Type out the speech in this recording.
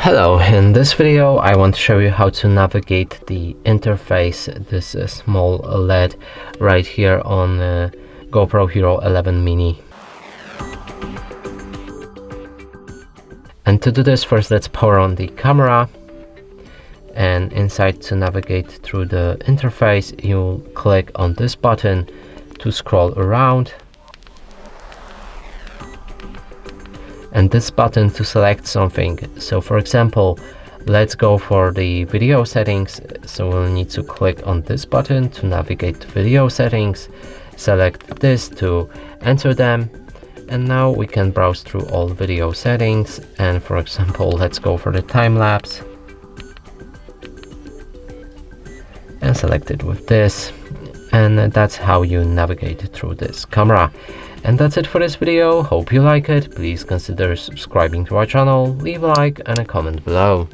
Hello, in this video I want to show you how to navigate the interface, this small LED right here on GoPro Hero 11 Mini. And to do this, first let's power on the camera, and inside to navigate through the interface you'll click on this button to scroll around, and this button to select something. So for example, let's go for the video settings, so we'll need to click on this button to navigate to video settings, select this to enter them, and now we can browse through all video settings. And for example, let's go for the time lapse and select it with this, and that's how you navigate through this camera. And that's it for this video. Hope you like it. Please consider subscribing to our channel, leave a like and a comment below.